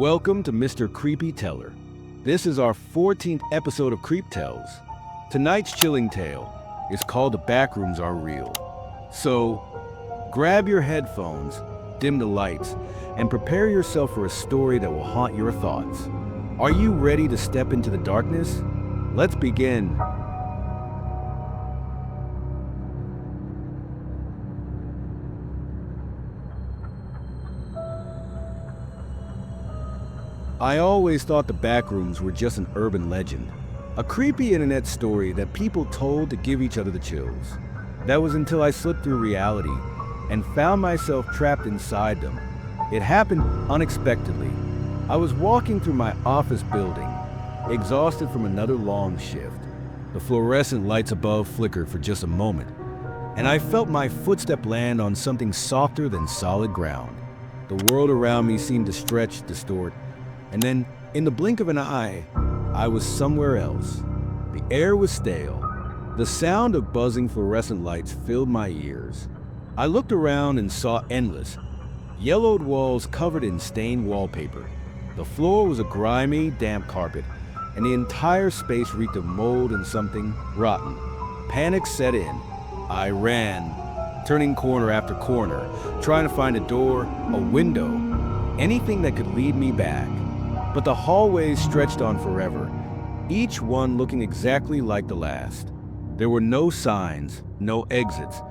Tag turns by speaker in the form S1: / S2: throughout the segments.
S1: Welcome to Mr. Creepy Teller. This is our 14th episode of Creep Tales. Tonight's chilling tale is called The Backrooms Are Real. So, grab your headphones, dim the lights, and prepare yourself for a story that will haunt your thoughts. Are you ready to step into the darkness? Let's begin. I always thought the Backrooms were just an urban legend, a creepy internet story that people told to give each other the chills. That was until I slipped through reality and found myself trapped inside them. It happened unexpectedly. I was walking through my office building, exhausted from another long shift. The fluorescent lights above flickered for just a moment, and I felt my footstep land on something softer than solid ground. The world around me seemed to stretch, distort, and then, in the blink of an eye, I was somewhere else. The air was stale. The sound of buzzing fluorescent lights filled my ears. I looked around and saw endless, yellowed walls covered in stained wallpaper. The floor was a grimy, damp carpet, and the entire space reeked of mold and something rotten. Panic set in. I ran, turning corner after corner, trying to find a door, a window, anything that could lead me back. But the hallways stretched on forever, each one looking exactly like the last. There were no signs, no exits,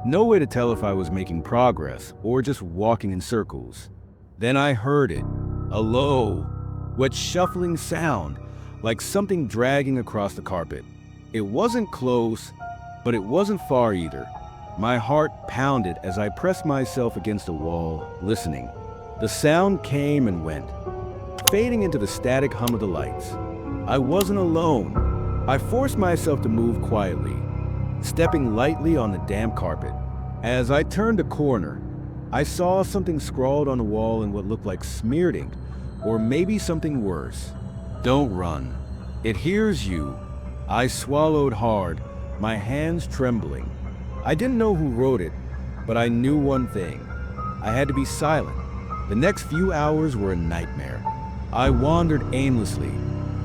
S1: no way to tell if I was making progress or just walking in circles. Then I heard it, a low, wet shuffling sound, like something dragging across the carpet. It wasn't close, but it wasn't far either. My heart pounded as I pressed myself against a wall, listening. The sound came and went, fading into the static hum of the lights. I wasn't alone. I forced myself to move quietly, stepping lightly on the damp carpet. As I turned a corner, I saw something scrawled on the wall in what looked like smeared ink, or maybe something worse. "Don't run. It hears you." I swallowed hard, my hands trembling. I didn't know who wrote it, but I knew one thing. I had to be silent. The next few hours were a nightmare. I wandered aimlessly,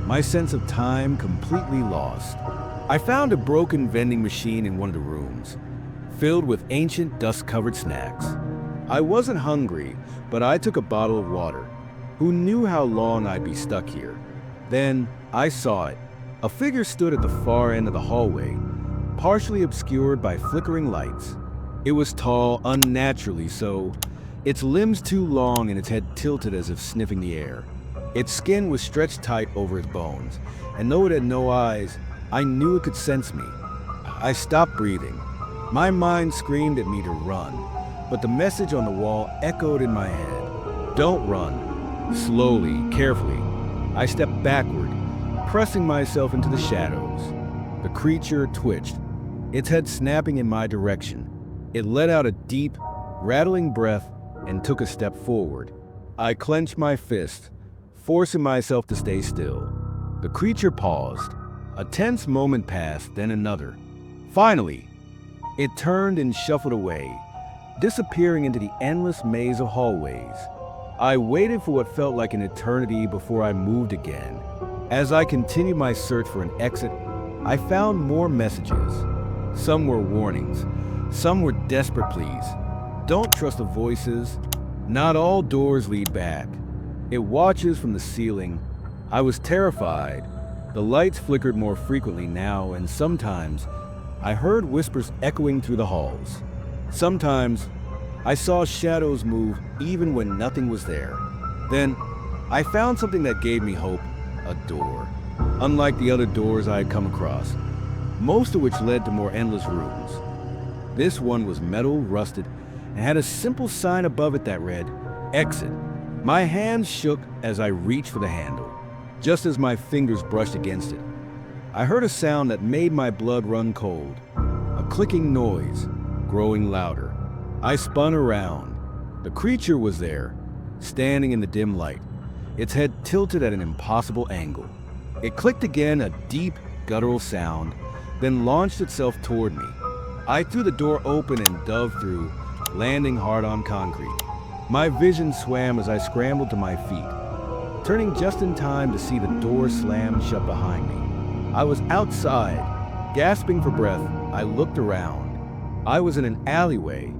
S1: my sense of time completely lost. I found a broken vending machine in one of the rooms, filled with ancient dust-covered snacks. I wasn't hungry, but I took a bottle of water. Who knew how long I'd be stuck here? Then I saw it. A figure stood at the far end of the hallway, partially obscured by flickering lights. It was tall, unnaturally so, its limbs too long and its head tilted as if sniffing the air. Its skin was stretched tight over its bones, and though it had no eyes, I knew it could sense me. I stopped breathing. My mind screamed at me to run, but the message on the wall echoed in my head. "Don't run." Slowly, carefully, I stepped backward, pressing myself into the shadows. The creature twitched, its head snapping in my direction. It let out a deep, rattling breath and took a step forward. I clenched my fist, forcing myself to stay still. The creature paused. A tense moment passed, then another. Finally, it turned and shuffled away, disappearing into the endless maze of hallways. I waited for what felt like an eternity before I moved again. As I continued my search for an exit, I found more messages. Some were warnings, some were desperate pleas. Don't trust the voices. Not all doors lead back. It watches from the ceiling. I was terrified. The lights flickered more frequently now, and sometimes I heard whispers echoing through the halls. Sometimes I saw shadows move even when nothing was there. Then I found something that gave me hope, a door. Unlike the other doors I had come across, most of which led to more endless rooms. This one was metal, rusted, and had a simple sign above it that read, "Exit." My hands shook as I reached for the handle. Just as my fingers brushed against it, I heard a sound that made my blood run cold. A clicking noise, growing louder. I spun around. The creature was there, standing in the dim light, its head tilted at an impossible angle. It clicked again, a deep, guttural sound, then launched itself toward me. I threw the door open and dove through, landing hard on concrete. My vision swam as I scrambled to my feet. turning just in time to see the door slam shut behind me. I was outside, gasping for breath. I looked around. I was in an alleyway,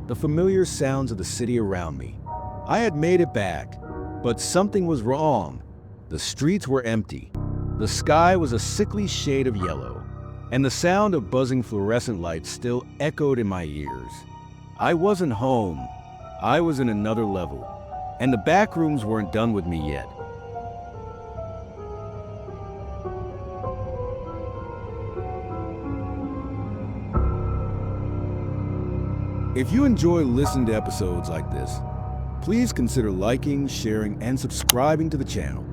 S1: the familiar sounds of the city around me. I had made it back, but something was wrong. The streets were empty. The sky was a sickly shade of yellow, and the sound of buzzing fluorescent lights still echoed in my ears. I wasn't home. I was in another level, and the backrooms weren't done with me yet. If you enjoy listening to episodes like this, please consider liking, sharing, and subscribing to the channel.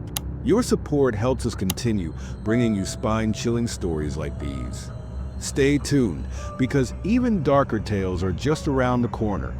S1: Your support helps us continue bringing you spine-chilling stories like these. Stay tuned, because even darker tales are just around the corner.